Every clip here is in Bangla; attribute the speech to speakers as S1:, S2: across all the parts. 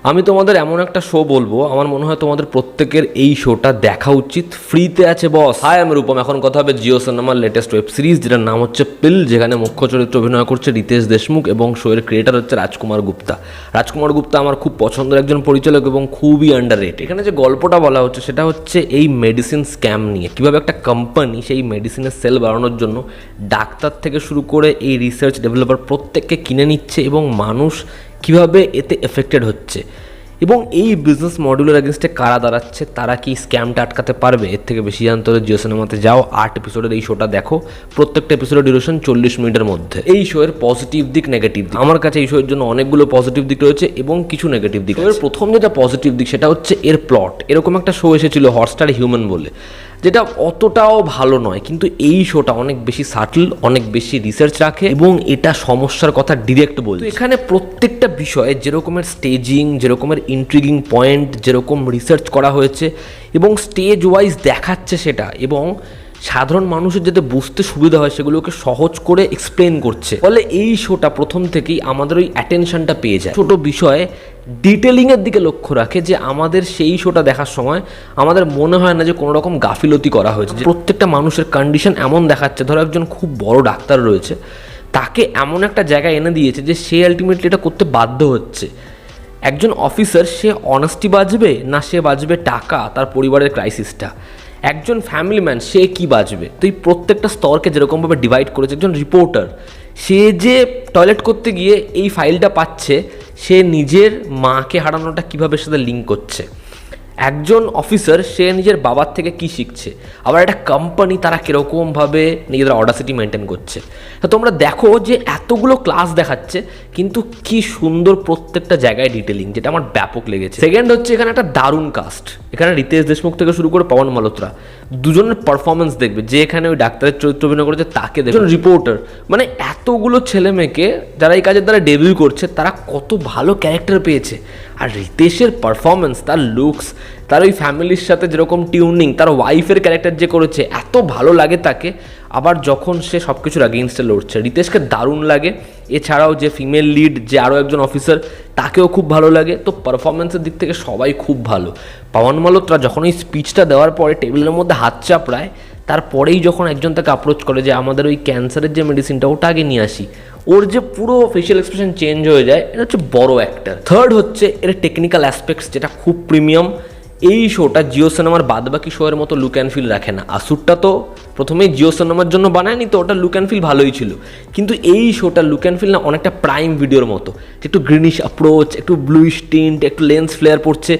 S1: আমি তোমাদের এমন একটা শো বলবো, আমার মনে হয় তোমাদের প্রত্যেকের এই শোটা দেখা উচিত। ফ্রিতে আছে বস। হাই, আমি রূপম। এখন কথা হবে জিও সিনেমার লেটেস্ট ওয়েব সিরিজ, যেটার নাম হচ্ছে পিল, যেখানে মুখ্য চরিত্র অভিনয় করছে রিতেশ দেশমুখ এবং শোয়ের ক্রিয়েটার হচ্ছে রাজকুমার গুপ্তা। রাজকুমার গুপ্তা আমার খুব পছন্দের একজন পরিচালক এবং খুবই আন্ডাররেটেড। এখানে যে গল্পটা বলা হচ্ছে সেটা হচ্ছে এই মেডিসিন স্ক্যাম নিয়ে, কিভাবে একটা কোম্পানি সেই মেডিসিনের সেল বাড়ানোর জন্য ডাক্তার থেকে শুরু করে এই রিসার্চ ডেভেলপার প্রত্যেককে কিনে নিচ্ছে এবং মানুষ কিভাবে এতে এফেক্টেড হচ্ছে, এবং এই বিজনেস মডেলের এগেনস্টে কারা দাঁড়াচ্ছে, তারা কি স্ক্যামটা আটকাতে পারবে। এর থেকে বেশি জানতে হলে জিও সিনেমাতে যাও, 8 এপিসোডের এই শোটা দেখো। প্রত্যেকটা এপিসোডের ডিউরেশন 40 মিনিটের মধ্যে। এই শোয়ের পজিটিভ দিক, নেগেটিভ দিক, আমার কাছে এই শোয়ের জন্য অনেকগুলো পজিটিভ দিক রয়েছে এবং কিছু নেগেটিভ দিক। এর প্রথম যেটা পজিটিভ দিক সেটা হচ্ছে এর প্লট। এরকম একটা শো এসেছিল হটস্টার হিউম্যান বলে, যেটা অতটাও ভালো নয়, কিন্তু এই শোটা অনেক বেশি সাটল, অনেক বেশি রিসার্চ রাখে এবং এটা সমস্যার কথা ডিরেক্ট বলছে। এখানে প্রত্যেকটা বিষয়ে যেরকমের স্টেজিং, যেরকমের ইন্ট্রিগিং পয়েন্ট, যেরকম রিসার্চ করা হয়েছে এবং স্টেজ ওয়াইজ দেখাচ্ছে সেটা, এবং সাধারণ মানুষের যাতে বুঝতে সুবিধা হয় সেগুলোকে সহজ করে এক্সপ্লেন করছে। ফলে এই শোটা প্রথম থেকেই আমাদের ওই অ্যাটেনশনটা পেয়ে যায়। ছোট বিষয়ে ডিটেলিংয়ের দিকে লক্ষ্য রাখে, যে আমাদের সেই শোটা দেখার সময় আমাদের মনে হয় না যে কোনো রকম গাফিলতি করা হয়েছে। প্রত্যেকটা মানুষের কন্ডিশন এমন দেখাচ্ছে, ধরো একজন খুব বড় ডাক্তার রয়েছে, তাকে এমন একটা জায়গায় এনে দিয়েছে যে সে আলটিমেটলি এটা করতে বাধ্য হচ্ছে। একজন অফিসার, সে অনেস্টি বাজবে না সে বাজবে টাকা, তার পরিবারের ক্রাইসিসটা। একজন ফ্যামিলি ম্যান, সে কি বাজবে। তো এই প্রত্যেকটা স্তরকে যেরকমভাবে ডিভাইড করেছে। একজন রিপোর্টার, সে যে টয়লেট করতে গিয়ে এই ফাইলটা পাচ্ছে, সে নিজের মাকে হারানোটা কীভাবে সাথে লিঙ্ক করছে। একজন অফিসার, সে নিজের বাবার থেকে কি শিখছে। আবার একটা কোম্পানি, তারা কীরকমভাবে নিজেদের অডাসিটি মেনটেন করছে। তো তোমরা দেখো যে এতগুলো ক্লাস দেখাচ্ছে, কিন্তু কি সুন্দর প্রত্যেকটা জায়গায় ডিটেলিং, যেটা আমার ব্যাপক লেগেছে। সেকেন্ড হচ্ছে এখানে একটা দারুণ কাস্ট। এখানে রিতেশ দেশমুখ থেকে শুরু করে পবন মালহোত্রা, দুজনের পারফরমেন্স দেখবে। যে এখানে ওই ডাক্তারের চরিত্র অভিনয় করেছে তাকে দেখবে, রিপোর্টার, মানে এতগুলো ছেলে মেয়েকে যারা এই কাজের দ্বারা ডেবিউ করছে, তারা কত ভালো ক্যারেক্টার পেয়েছে। আর রিতেশের পারফরমেন্স, তার লুকস, তার ওই ফ্যামিলির সাথে যেরকম টিউনিং, তার ওয়াইফের ক্যারেক্টার যে করেছে, এত ভালো লাগে তাকে। আবার যখন সে সব কিছুর আগেইনস্টে লড়ছে, রিতেশকে দারুণ লাগে। এছাড়াও যে ফিমেল লিড, যে আরও একজন অফিসার, তাকেও খুব ভালো লাগে। তো পারফরমেন্সের দিক থেকে সবাই খুব ভালো। পবন মালহোত্রা যখন ওই স্পিচটা দেওয়ার পরে টেবিলের মধ্যে হাত চাপড়ায়, তারপরেই যখন একজন তাকে অ্যাপ্রোচ করে যে আমাদের ওই ক্যান্সারের যে মেডিসিনটা ওটা আগে নিয়ে আসি, ওর যে পুরো ফেশিয়াল এক্সপ্রেশন চেঞ্জ হয়ে যায়, এটা হচ্ছে বড় অ্যাক্টর। থার্ড হচ্ছে এর টেকনিক্যাল অ্যাসপেক্টস, যেটা খুব প্রিমিয়াম। এই শোটা জিও সিনেমার বাদবাকি শোয়ের মতো লুক অ্যান্ড ফিল রাখে না। আসুরটা তো প্রথমেই জিও সিনেমার জন্য বানায়নি, তো ওটা লুক অ্যান্ড ফিল ভালোই ছিল, কিন্তু এই শোটা লুক অ্যান্ড ফিল না অনেকটা প্রাইম ভিডিওর মতো। একটু গ্রিনিশ অ্যাপ্রোচ, একটু ব্লুইশ টিন্ট, একটু লেন্স ফ্লেয়ার পড়ছে,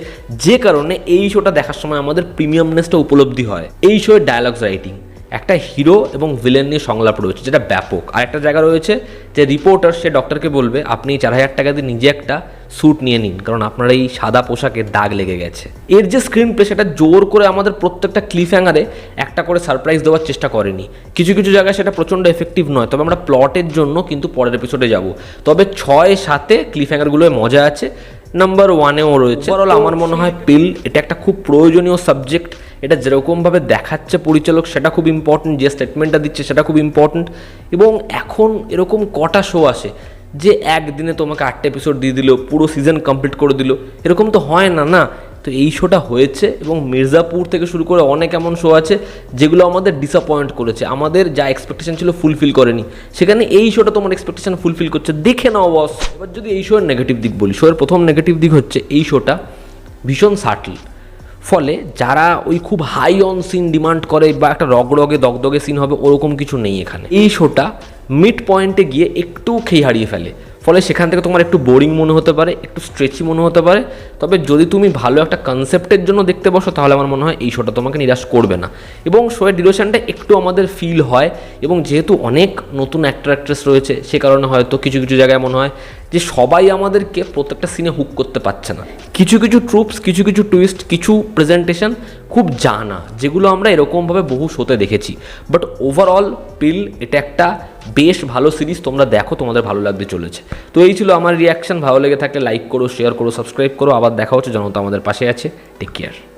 S1: যে কারণে এই শোটা দেখার সময় আমাদের প্রিমিয়ামনেসটা উপলব্ধি হয়। এই শোয়ের ডায়ালগস রাইটিং, একটা হিরো এবং ভিলেন নিয়ে সংলাপ রয়েছে যেটা ব্যাপক। আর একটা জায়গা রয়েছে যে রিপোর্টার, সে ডক্টরকে বলবে আপনি 4000 টাকা দিয়ে নিজে একটা স্যুট নিয়ে নিন, কারণ আপনার এই সাদা পোশাকে দাগ লেগে গেছে। এর যে স্ক্রিন প্লে, সেটা জোর করে আমাদের প্রত্যেকটা ক্লিফ হ্যাঙ্গারে একটা করে সারপ্রাইজ দেওয়ার চেষ্টা করেনি। কিছু কিছু জায়গায় সেটা প্রচণ্ড এফেক্টিভ নয়, তবে আমরা প্লটের জন্য কিন্তু পরের এপিসোডে যাব। তবে 6-7 ক্লিফ হ্যাঙ্গারগুলোয় মজা আছে। নাম্বার 1-এও রয়েছে। ওভারঅল আমার মনে হয় পিল এটা একটা খুব প্রয়োজনীয় সাবজেক্ট। এটা যেরকমভাবে দেখাচ্ছে পরিচালক, সেটা খুব ইম্পর্টেন্ট। যে স্টেটমেন্টটা দিচ্ছে সেটা খুব ইম্পর্টেন্ট। এবং এখন এরকম কটা শো আসে যে একদিনে তোমাকে 8টা এপিসোড দিয়ে দিল, পুরো সিজন কমপ্লিট করে দিল, এরকম তো হয় না, না। তো এই শোটা হয়েছে, এবং মির্জাপুর থেকে শুরু করে অনেক এমন শো আছে যেগুলো আমাদের ডিসঅ্যাপয়েন্ট করেছে, আমাদের যা এক্সপেকটেশন ছিল ফুলফিল করেনি। সেখানে এই শোটা তোমার এক্সপেকটেশন ফুলফিল করছে, দেখে নাও বস। এবার যদি এই শোয়ের নেগেটিভ দিক বলি, শোয়ের প্রথম নেগেটিভ দিক হচ্ছে এই শোটা ভীষণ সাটল। ফলে যারা ওই খুব হাই অন সিন ডিমান্ড করে বা একটা রগরগে দগদগে সিন হবে, ওরকম কিছু নেই এখানে। এই শোটা মিড পয়েন্টে গিয়ে একটু খেয়ে হারিয়ে ফেলে। ফলে সেখান থেকে তোমার একটু বোরিং মনে হতে পারে, একটু স্ট্রেচি মনে হতে পারে। তবে যদি তুমি ভালো একটা কনসেপ্টের জন্য দেখতে বসো, তাহলে আমার মনে হয় এই শোটা তোমাকে নিরাশ করবে না। এবং শোয়ের ডিউরেশনটা একটু আমাদের ফিল হয়, এবং যেহেতু অনেক নতুন অ্যাক্টর অ্যাক্ট্রেস রয়েছে, সে কারণে হয়তো কিছু কিছু জায়গায় মনে হয় যে সবাই আমাদেরকে প্রত্যেকটা সিনে হুক করতে পারছে না। কিছু কিছু ট্রুপস, কিছু কিছু টুইস্ট, কিছু প্রেজেন্টেশন খুব জানা, যেগুলো আমরা এরকমভাবে বহু শোতে দেখেছি। বাট ওভারঅল পিল এটা একটা বেশ ভালো সিরিজ। তোমরা দেখো, তোমাদের ভালো লাগতে চলেছে। তো এই ছিল আমার রিয়াকশন। ভালো লেগে থাকলে লাইক করো, শেয়ার করো, সাবস্ক্রাইব করো। আবার দেখা হচ্ছে, জনতা আমাদের পাশে আছে। Take care.